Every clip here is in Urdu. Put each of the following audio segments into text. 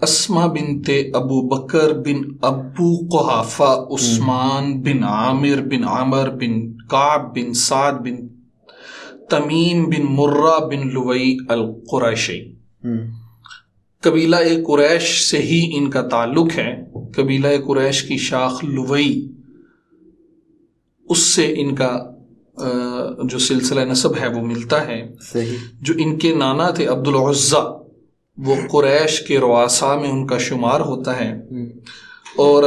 اسما بنت ابو بکر بن ابو قحافہ عثمان بن عامر بن عمر بن کعب بن سعد بن تمیم بن مرہ بن لوئی القریشی. قبیلہ قریش سے ہی ان کا تعلق ہے. قبیلہ قریش کی شاخ لوئی، اس سے ان کا جو سلسلہ نسب ہے وہ ملتا ہے. صحیح. جو ان کے نانا تھے عبد العزیٰ، وہ قریش کے رؤساء میں ان کا شمار ہوتا ہے. اور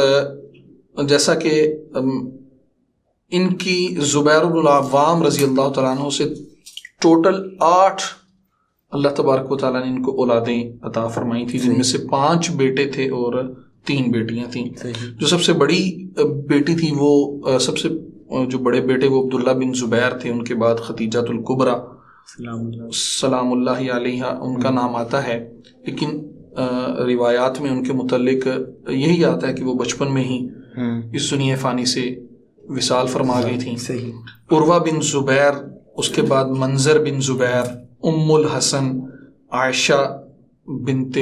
جیسا کہ ان کی زبیر بن العوام رضی اللہ تعالیٰ عنہ سے ٹوٹل 8 اللہ تبارک و تعالیٰ نے ان کو اولادیں عطا فرمائی تھی، جن میں سے 5 بیٹے تھے اور 3 بیٹیاں تھیں. جو سب سے بڑی بیٹی تھی وہ جو بڑے بیٹے وہ عبداللہ بن زبیر تھے. ان کے بعد خدیجۃ الکبریٰ سلام اللہ علیہا ان کا نام آتا ہے، لیکن روایات میں ان کے متعلق یہی آتا ہے کہ وہ بچپن میں ہی اس دنیا فانی سے وصال فرما گئی تھیں. عروہ بن زبیر، اس کے بعد منظر بن زبیر، ام الحسن، عائشہ بنت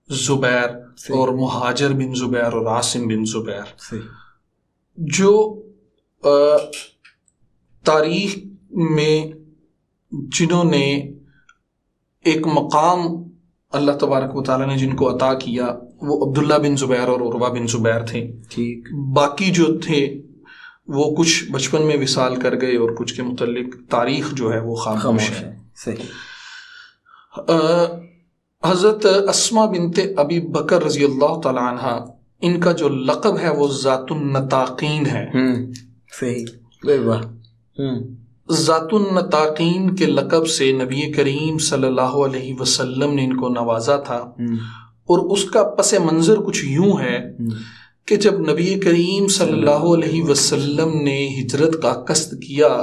زبیر اور مہاجر بن زبیر اور عاصم بن زبیر. جو تاریخ میں جنہوں نے ایک مقام اللہ تبارک و تعالیٰ نے جن کو عطا کیا وہ عبداللہ بن زبیر اور عروہ بن زبیر تھے. باقی جو تھے وہ کچھ بچپن میں وصال کر گئے اور کچھ کے متعلق تاریخ جو ہے وہ خاموش ہے. حضرت اسما بنت ابی بکر رضی اللہ تعالی عنہ، ان کا جو لقب ہے وہ ذات النطاقین ہے. ذات النطاقین کے لقب سے نبی کریم صلی اللہ علیہ وسلم نے ان کو نوازا تھا. اور اس کا پس منظر کچھ یوں ہے کہ جب نبی کریم صلی اللہ علیہ وسلم نے ہجرت کا قصد کیا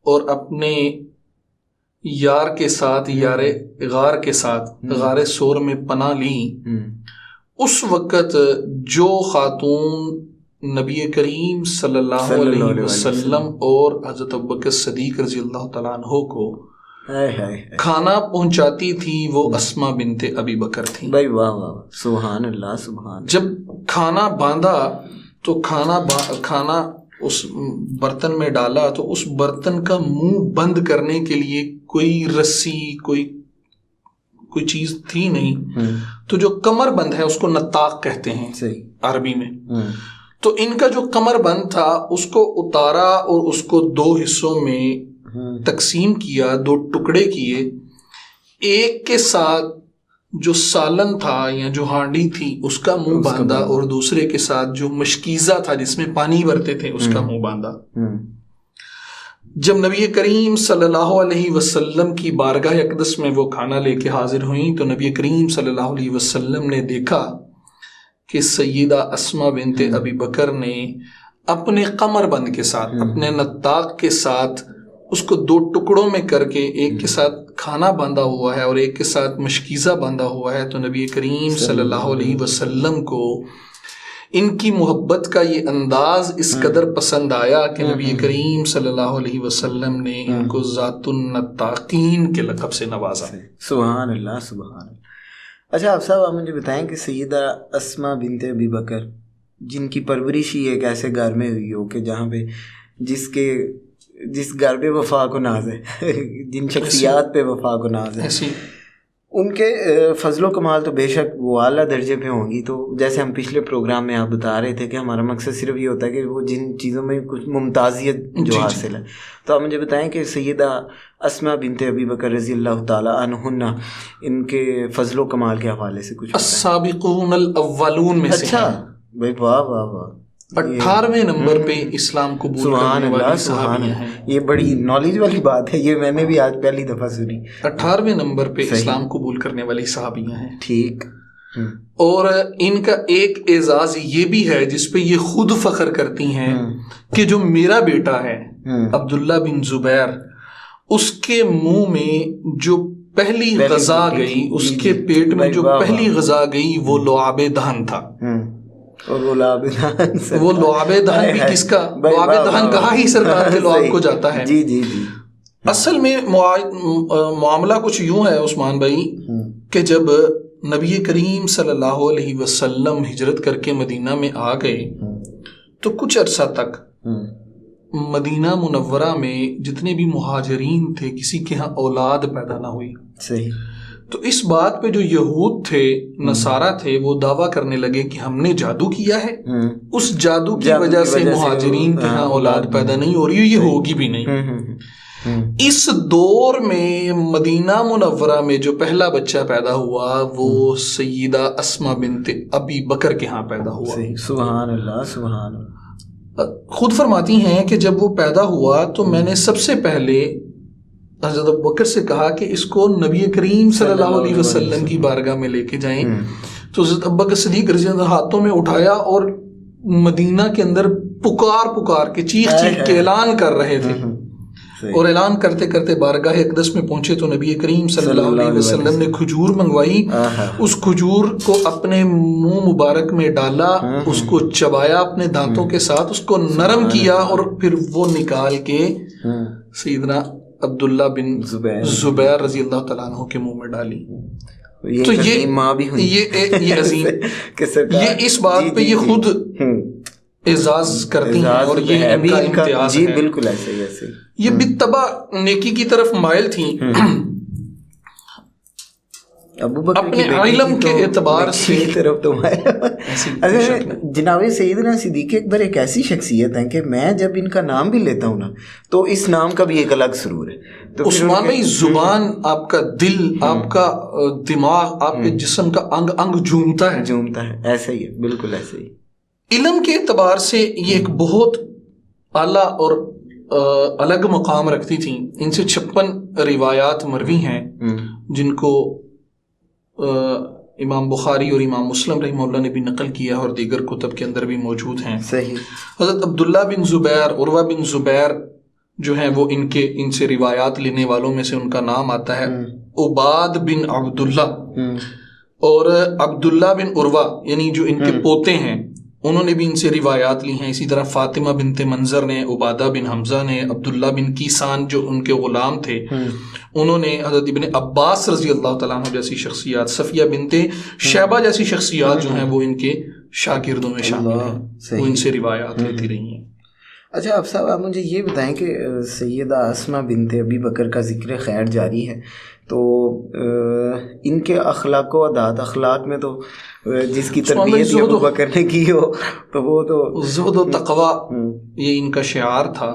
اور اپنے یار کے ساتھ، یار غار کے ساتھ غار سور میں پناہ لی، اس وقت جو خاتون نبی کریم صلی اللہ علیہ وسلم اور حضرت ابوبکر صدیق رضی اللہ تعالیٰ عنہ کو کھانا پہنچاتی تھی وہ اسما بنت ابی بکر تھی. سبحان اللہ سبحان. جب کھانا باندھا تو کھانا اس برتن میں ڈالا تو اس برتن کا منہ بند کرنے کے لیے کوئی رسی کوئی چیز تھی نہیں. تو جو کمر بند ہے اس کو نطاق کہتے ہیں عربی میں. تو ان کا جو کمر بند تھا اس کو اتارا اور اس کو 2 حصوں میں تقسیم کیا، 2 ٹکڑے کیے. ایک کے ساتھ جو سالن تھا یا جو ہانڈی تھی اس کا منہ باندھا اور دوسرے کے ساتھ جو مشکیزہ تھا جس میں پانی بھرتے تھے اس کا منہ باندھا. جب نبی کریم صلی اللہ علیہ وسلم کی بارگاہ اقدس میں وہ کھانا لے کے حاضر ہوئیں تو نبی کریم صلی اللہ علیہ وسلم نے دیکھا کہ سیدہ اسما بنت ابی بکر نے اپنے قمر بند کے ساتھ، اپنے نطاق کے ساتھ اس کو 2 ٹکڑوں میں کر کے ایک کے ساتھ کھانا باندھا ہوا ہے اور ایک کے ساتھ مشکیزہ باندھا ہوا ہے. تو نبی کریم صلی اللہ علیہ وسلم کو ان کی محبت کا یہ انداز اس قدر پسند آیا کہ نبی کریم صلی اللہ علیہ وسلم نے ان کو ذات النطاقین کے لقب سے نوازا. سبحان اللہ سبحان اللہ. اچھا آپ صاحب، آپ مجھے بتائیں کہ سیدہ اسما بنت ابی بکر جن کی پرورش ہی ایک ایسے گھر میں ہوئی ہو کہ جہاں پہ جس گھر پہ وفا کو ناز ہے، جن شخصیات پہ وفا کو ناز ہے، ان کے فضل و کمال تو بے شک وہ اعلیٰ درجے پہ ہوں گی. تو جیسے ہم پچھلے پروگرام میں آپ بتا رہے تھے کہ ہمارا مقصد صرف یہ ہوتا ہے کہ وہ جن چیزوں میں کچھ ممتازیت جو حاصل ہے. تو آپ مجھے بتائیں کہ سیدہ اسما بنت ابی بکر رضی اللہ تعالیٰ عنہن ان کے فضل و کمال کے حوالے سے کچھ السابقون الاولون میں سے. اچھا بھائی، واہ واہ واہ. 18ویں نمبر پہ اسلام قبول کرنے والی صحابیاں ہیں. یہ بڑی نالج والی بات ہے، یہ میں نے بھی آج پہلی دفعہ سنی. 18ویں نمبر پہ اسلام قبول کرنے والی صحابیاں ہیں. ٹھیک. اور ان کا ایک اعزاز یہ بھی ہے جس پہ یہ خود فخر کرتی ہیں کہ جو میرا بیٹا ہے عبداللہ بن زبیر، اس کے منہ میں جو پہلی غذا گئی، اس کے پیٹ میں جو پہلی غذا گئی وہ لعاب دہن تھا. اور وہ لعاب دہن بھی کس کا؟ لعاب دہن کہا ہی سرکار کے لعاب کو جاتا ہے. جی جی جی. اصل میں معاملہ کچھ یوں ہے عثمان بھائی کہ جب نبی کریم صلی اللہ علیہ وسلم ہجرت کر کے مدینہ میں آ گئے تو کچھ عرصہ تک مدینہ منورہ میں جتنے بھی مہاجرین تھے کسی کے ہاں اولاد پیدا نہ ہوئی. صحیح. تو اس بات پہ جو یہود تھے نصارہ تھے وہ دعویٰ کرنے لگے کہ ہم نے جادو کیا ہے, اس جادو کی وجہ سے مہاجرین کے ہاں اولاد پیدا نہیں ہو رہی, یہ ہوگی بھی نہیں. اس دور میں مدینہ منورہ میں جو پہلا بچہ پیدا ہوا وہ سیدہ اسماء بنت ابی بکر کے ہاں پیدا ہوا. سبحان اللہ سبحان اللہ. خود فرماتی ہیں کہ جب وہ پیدا ہوا تو میں نے سب سے پہلے حضرت ابوبکر سے کہا کہ اس کو نبی کریم صلی اللہ علیہ وسلم کی بارگاہ میں لے کے جائیں. تو حضرت ابوبکر صدیق رضی اللہ عنہ ہاتھوں میں اٹھایا اور مدینہ کے اندر پکار کے چیخ کے اعلان کر رہے تھے, اور اعلان کرتے کرتے بارگاہ اقدس میں پہنچے تو نبی کریم صلی اللہ علیہ وسلم نے کھجور منگوائی, اس کھجور کو اپنے منہ مبارک میں ڈالا, اس کو چبایا اپنے دانتوں کے ساتھ, اس کو نرم کیا اور پھر وہ نکال کے سیدنا عبداللہ بن زبیر رضی اللہ تعالیٰ عنہ کے منہ میں ڈالی. تو یہ عظیم یہ اس بات پہ یہ خود اعزاز کرتی ہیں اور یہ ان کا امتیاز ہے. بالکل ایسے ہی ایسے یہ بالطبع نیکی کی طرف مائل تھیں. اپنے علم کے اعتبار سے طرف تو جناب سیدنا صدیق اکبر ایک ایسی شخصیت ہے کہ میں جب ان کا نام بھی لیتا ہوں نا تو اس نام کا بھی ایک الگ سرور ہے. تو عثمان بھائی زبان, آپ کا دل, آپ کا دماغ, آپ کے جسم کا انگ انگ جھومتا ہے. ایسا ہی ہے, بالکل ایسے ہی. علم کے اعتبار سے یہ ایک بہت اعلیٰ اور الگ مقام رکھتی تھیں. ان سے 56 روایات مروی ہیں جن کو امام بخاری اور امام مسلم رحمہ اللہ نے بھی نقل کیا ہے اور دیگر کتب کے اندر بھی موجود ہیں. صحیح. حضرت عبداللہ بن زبیر, عروہ بن زبیر جو ہیں وہ ان سے روایات لینے والوں میں سے ان کا نام آتا ہے. عباد بن عبداللہ اور عبداللہ بن عروہ یعنی جو ان کے پوتے ہیں انہوں نے بھی ان سے روایات لی ہیں. اسی طرح فاطمہ بنت منظر نے, عبادہ بن حمزہ نے, عبداللہ بن کیسان جو ان کے غلام تھے انہوں نے, حضرت ابن عباس رضی اللہ تعالیٰ عنہ جیسی شخصیات, صفیہ بنت شیبہ جیسی شخصیات جو ہیں وہ ان کے شاگردوں میں شامل ہیں, وہ ان سے روایات لیتی رہی ہیں. اچھا اب صاحب آپ مجھے یہ بتائیں کہ سیدہ اسماء بنت ابی بکر کا ذکر خیر جاری ہے تو ان کے اخلاق و عادات, اخلاق میں تو جس کی تربیت ابو بکر نے کی ہو تو وہ تو زہد و تقویٰ یہ ان کا شعار تھا.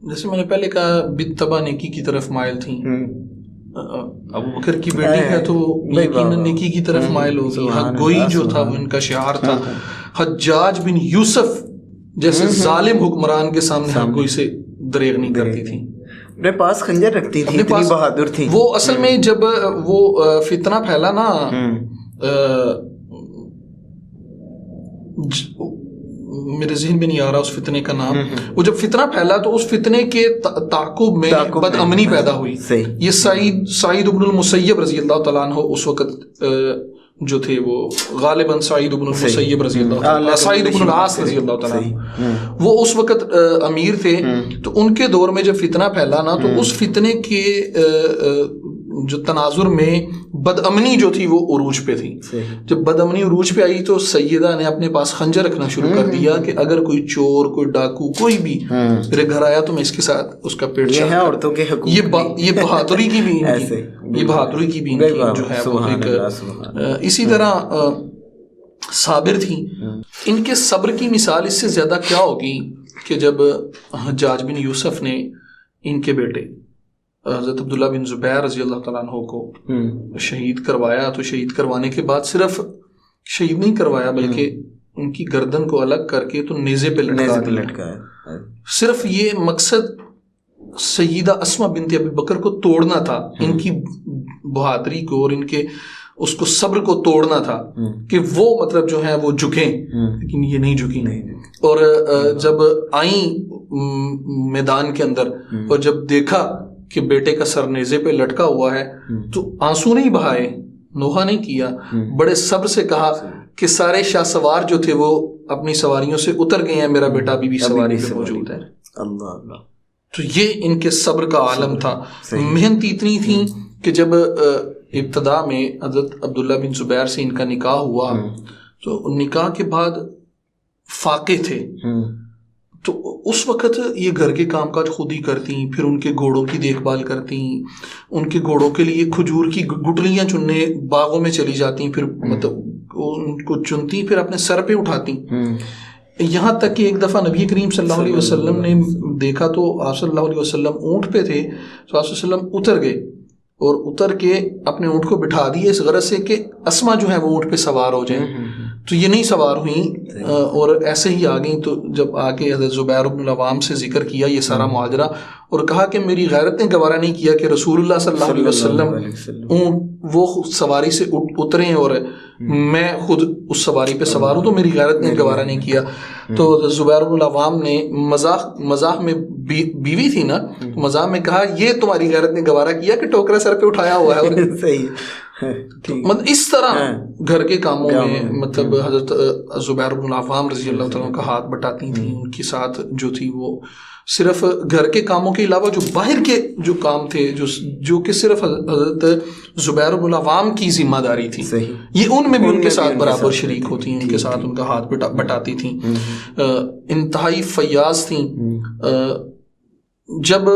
جیسے میں نے پہلے کہا بالطبع نیکی کی طرف مائل تھیں. ابو بکر کی بیٹی ہے تو یقیناً نیکی کی طرف مائل ہوگی. حق گوئی جو تھا وہ ان کا شعار تھا. حجاج بن یوسف جیسے ظالم حکمران کے سامنے حق گوئی سے دریغ نہیں کرتی تھی. اپنے پاس خنجر رکھتی تھی, اتنی بہادر تھی. وہ اصل میں جب وہ فتنہ پھیلا نا, میرے ذہن میں نہیں آ رہا اس فتنے کا نام, وہ جب فتنہ پھیلا تو اس فتنے کے تعاقب میں بد امنی پیدا ہوئی. یہ سعید بن المسیب رضی اللہ تعالیٰ عنہ اس وقت جو تھے وہ غالباً سعید بن المسیب رضی اللہ تعالیٰ, سعید بن العاص رضی اللہ تعالیٰ وہ اس وقت امیر تھے. تو ان کے دور میں جب فتنہ پھیلا نا تو اس فتنے کے جو تناظر میں بد امنی جو تھی وہ عروج پہ تھی. جب بد امنی عروج پہ آئی تو سیدہ نے اپنے پاس خنجر رکھنا شروع کر دیا کہ اگر کوئی چور, کوئی ڈاکو, کوئی بھی میرے گھر آیا تو میں اس کے ساتھ اس کا پیٹ چاہتا ہوں. عورتوں کے حقوق یہ بہادری کی بھی یہ بہادری کی بھی جو ہے وہ ایک. اسی طرح صابر تھیں. ان کے صبر کی مثال اس سے زیادہ کیا ہوگی کہ جب حجاج بن یوسف نے ان کے بیٹے حضرت عبداللہ بن زبیر رضی اللہ تعالیٰ عنہ کو شہید کروایا تو شہید کروانے کے بعد صرف شہید نہیں کروایا بلکہ ان کی گردن کو الگ کر کے تو نیزے پہ لٹکایا. صرف یہ مقصد سیدہ اسماء بنت ابی بکر کو توڑنا تھا, ان کی بہادری کو اور ان کے اس کو صبر کو توڑنا تھا کہ وہ مطلب جو ہے وہ جھکیں, لیکن یہ نہیں جھکی. اور جب آئیں میدان کے اندر اور جب دیکھا کہ بیٹے کا سر نیزے پہ لٹکا ہوا ہے تو آنسو نہیں بہائے, نوحہ نہیں کیا, بڑے صبر سے کہا کہ سارے شاہ سوار جو تھے وہ اپنی سواریوں سے اتر گئے ہیں, میرا بیٹا ابھی بھی سواری پہ موجود ہے. تو یہ ان کے صبر کا عالم تھا. محنت اتنی تھی کہ جب ابتدا میں حضرت عبداللہ بن زبیر سے ان کا نکاح ہوا، تو نکاح کے بعد فاقے تھے، تو اس وقت یہ گھر کے کام کاج خود ہی کرتی، پھر ان کے گھوڑوں کی دیکھ بھال کرتی، ان کے گھوڑوں کے لیے کھجور کی گٹلیاں چننے باغوں میں چلی جاتی، پھر مطلب ان کو چنتی، پھر اپنے سر پہ اٹھاتی، یہاں تک کہ ایک دفعہ نبی کریم صلی اللہ علیہ وسلم نے دیکھا تو آپ صلی اللہ علیہ وسلم اونٹ پہ تھے، تو آپ صلی اللہ علیہ وسلم اتر گئے اور اتر کے اپنے اونٹ کو بٹھا دیے اس غرض سے کہ اسما جو ہے وہ اونٹ پہ سوار ہو جائیں، تو یہ نہیں سوار ہوئیں اور ایسے ہی آ گئیں. تو جب آ کے حضرت زبیر بن العوام سے ذکر کیا یہ سارا ماجرا اور کہا کہ میری غیرت نے گوارا نہیں کیا کہ رسول اللہ صلی اللہ علیہ وسلم وہ سواری سے اتریں اور میں خود اس سواری پہ سوار ہوں، تو میری غیرت نے گوارا نہیں کیا. تو زبیر بن العوام نے مزاح میں بیوی تھی نا، مزاح میں کہا یہ تمہاری غیرت نے گوارا کیا کہ ٹوکرا سر پہ اٹھایا ہوا ہے. صحیح. مطلب اس طرح گھر کے کاموں میں مطلب حضرت زبیر بن العوام رضی اللہ تعالیٰ کا ہاتھ بٹاتی تھیں. ان کے ساتھ جو تھی وہ صرف گھر کے کاموں کے علاوہ جو باہر کے جو کام تھے جو کہ صرف حضرت زبیر بن العوام کی ذمہ داری تھی، یہ ان میں بھی ان کے ساتھ برابر شریک ہوتی ہیں، ان کے ساتھ ان کا ہاتھ بٹاتی تھیں. انتہائی فیاض تھیں. جب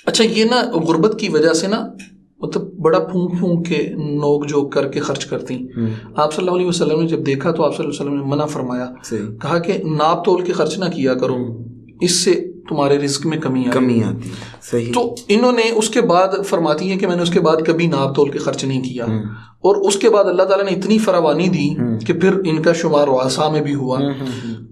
اچھا یہ نا غربت کی وجہ سے نا مطلب بڑا پھونک کے نوک جھوک کر کے خرچ کرتی. آپ صلی اللہ علیہ وسلم نے جب دیکھا تو آپ صلی اللہ علیہ وسلم نے منع فرمایا، کہا کہ ناپ تول کے خرچ نہ کیا کرو، اس سے تمہارے رزق میں کمی آتی. صحیح. تو انہوں نے اس کے بعد فرماتی ہیں کہ میں نے اس کے بعد کبھی ناپ تول کے خرچ نہیں کیا، اور اس کے بعد اللہ تعالیٰ نے اتنی فراوانی دی کہ پھر ان کا شمار واسع میں بھی ہوا.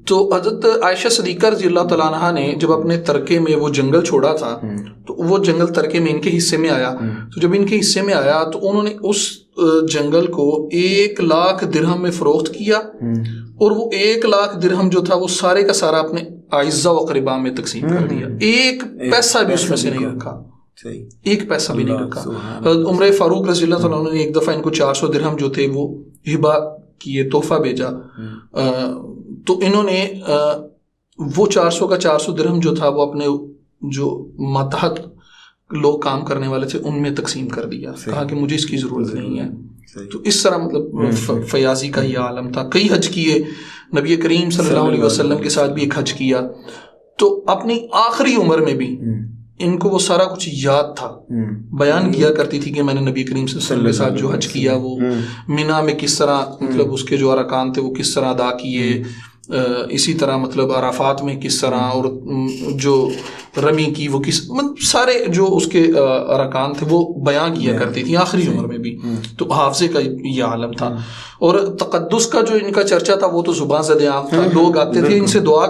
تو حضرت عائشہ صدیقہ رضی اللہ تعالیٰ عنہا نے جب اپنے ترکے میں وہ جنگل چھوڑا تھا تو وہ جنگل ترکے میں ان کے حصے میں آیا. تو جب ان کے حصے میں آیا تو انہوں نے اس جنگل کو 1,00,000 درہم میں فروخت کیا، اور وہ 1,00,000 درہم جو تھا وہ سارے کا سارا اپنے اعزہ و اقرباء میں تقسیم کر دیا. ایک پیسہ بھی اس میں سے نہیں رکھا، ایک پیسہ بھی نہیں رکھا. عمر فاروق رضی اللہ تعالیٰ نے ایک دفعہ ان کو 400 درہم جو تھے وہ ہبہ کیے، تحفہ بھیجا. تو انہوں نے وہ 400 کا 400 درہم جو تھا وہ اپنے جو ماتحت لوگ کام کرنے والے تھے ان میں تقسیم کر دیا، کہا کہ مجھے اس کی ضرورت نہیں ہے. تو اس طرح مطلب فیاضی کا یہ عالم تھا. کئی حج کیے، نبی کریم صلی اللہ علیہ وسلم کے ساتھ بھی ایک حج کیا. تو اپنی آخری عمر میں بھی ان کو وہ سارا کچھ یاد تھا، بیان کیا کرتی تھی کہ میں نے نبی کریم صلی اللہ علیہ وسلم کے ساتھ جو حج کیا وہ مینا میں کس طرح مطلب اس کے جو ارکان تھے وہ کس طرح ادا کیے، اسی طرح مطلب عرفات میں کس طرح، اور جو رمی کی وہ کس سارے جو اس کے ارکان تھے وہ بیان کیا کرتی تھی آخری عمر میں بھی. تو حافظے کا یہ عالم تھا. اور تقدس کا جو ان کا چرچا تھا وہ تو زبان زد عام تھا. لوگ آتے تھے ان سے دعا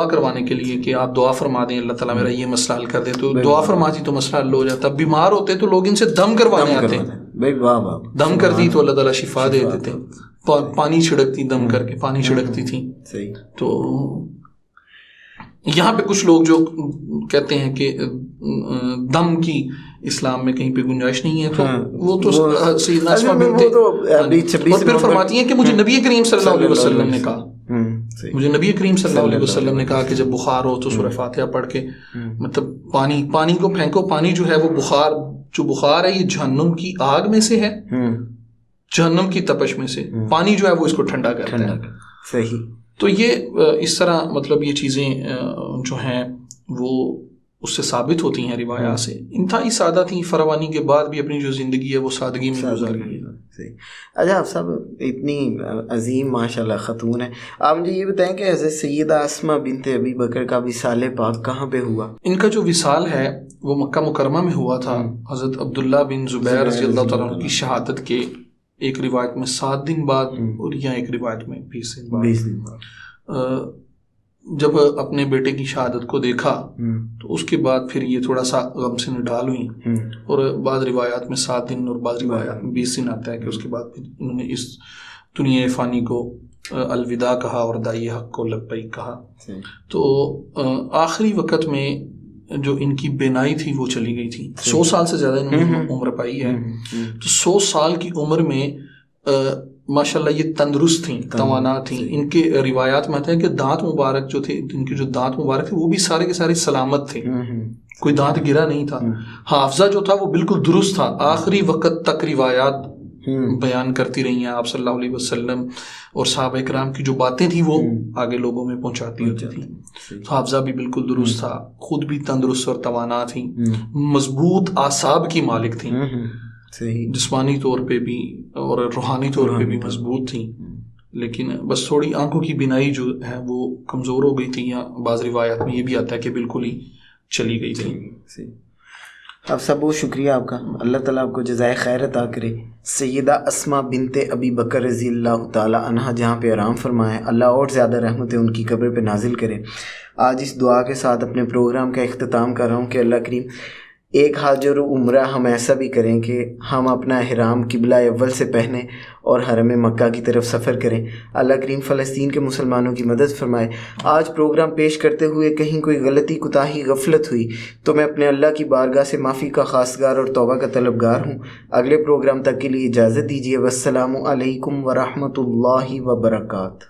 کروانے کے لیے کہ آپ دعا فرما دیں اللہ تعالیٰ میرا یہ مسئلہ حل کر دے. تو دعا فرماتی تو مسئلہ حل ہو جاتا. بیمار ہوتے تو لوگ ان سے دم کروانے آتے، دم کرتی تو اللہ تعالیٰ شفا دے دیتے. پانی چھڑکتی، دم کر کے پانی چھڑکتی تھی. تو یہاں پہ کچھ لوگ جو کہتے ہیں کہ دم کی اسلام میں کہیں پہ گنجائش نہیں ہے، تو وہ تو سیدنا اسماء بنت، اور پھر فرماتی ہیں کہ مجھے نبی کریم صلی اللہ علیہ وسلم نے کہا، مجھے نبی کریم صلی اللہ علیہ وسلم نے کہا کہ جب بخار ہو تو سورہ فاتحہ پڑھ کے مطلب پانی کو پھینکو. پانی جو ہے وہ بخار ہے یہ جہنم کی آگ میں سے ہے، جہنم کی تپش میں سے پانی جو ہے وہ اس کو ٹھنڈا کرتا ہے. صحیح. تو یہ اس طرح مطلب یہ چیزیں جو ہیں وہ اس سے ثابت ہوتی ہیں روایات سے. انتہائی سادہ تھیں، فراوانی کے بعد بھی اپنی جو زندگی ہے وہ سادگی میں گزاری ہے. اچھا آپ صاحب اتنی عظیم ماشاء اللہ خاتون ہے، آپ مجھے یہ بتائیں کہ حضرت سیدہ اسماء بنت ابی بکر کا وصال پاک کہاں پہ ہوا؟ ان کا جو وصال ہے وہ مکہ مکرمہ میں ہوا تھا. حضرت عبداللہ بن زبیر رضی اللہ تعالیٰ عنہ کی شہادت کے ایک روایت میں 7 دن بعد اور یا ایک روایت میں 20 دن بعد جب اپنے بیٹے کی شہادت کو دیکھا تو اس کے بعد پھر یہ تھوڑا سا غم سے نڈال ہوئی، اور بعض روایات میں 7 دن اور بعض روایات میں 20 دن آتا ہے کہ اس کے بعد پھر انہوں نے اس دنیا فانی کو الوداع کہا اور دائی حق کو لبیک کہا. تو آخری وقت میں جو ان کی بینائی تھی وہ چلی گئی تھی. 100 سال سے زیادہ انہوں نے عمر پائی ہے. تو 100 سال کی عمر میں ماشاءاللہ یہ تندرست تھیں، توانا تھیں. ان کے روایات میں آتا ہے کہ دانت مبارک جو تھے، ان کے جو دانت مبارک تھے وہ بھی سارے کے سارے سلامت تھے، کوئی دانت گرا نہیں تھا. حافظہ جو تھا وہ بالکل درست تھا. آخری وقت تک روایات بیان کرتی رہی ہیں آپ صلی اللہ علیہ وسلم، اور صحابہ کرام کی جو باتیں تھیں وہ آگے لوگوں میں پہنچاتی ہوتی تھیں. حافظہ بھی بالکل درست تھا، خود بھی تندرست اور توانا تھیں، مضبوط اعصاب کی مالک تھیں، جسمانی طور پہ بھی اور روحانی طور پہ بھی مضبوط تھیں. لیکن بس تھوڑی آنکھوں کی بینائی جو ہے وہ کمزور ہو گئی تھی، یا بعض روایات میں یہ بھی آتا ہے کہ بالکل ہی چلی گئی تھی. اب سب بہت شکریہ آپ کا، اللہ تعالیٰ آپ کو جزائے خیر عطا کرے. سیدہ اسماء بنت ابی بکر رضی اللہ تعالیٰ عنہا جہاں پہ آرام فرمائے، اللہ اور زیادہ رحمتیں ان کی قبر پہ نازل کرے. آج اس دعا کے ساتھ اپنے پروگرام کا اختتام کر رہا ہوں کہ اللہ کریم ایک حاجر و عمرہ ہم ایسا بھی کریں کہ ہم اپنا احرام قبلہ اول سے پہنیں اور حرم مکہ کی طرف سفر کریں. اللہ کریم فلسطین کے مسلمانوں کی مدد فرمائے. آج پروگرام پیش کرتے ہوئے کہیں کوئی غلطی، کوتاہی، غفلت ہوئی تو میں اپنے اللہ کی بارگاہ سے معافی کا خواستگار اور توبہ کا طلبگار ہوں. اگلے پروگرام تک کے لیے اجازت دیجیے. والسلام علیکم ورحمۃ اللہ وبرکاتہ.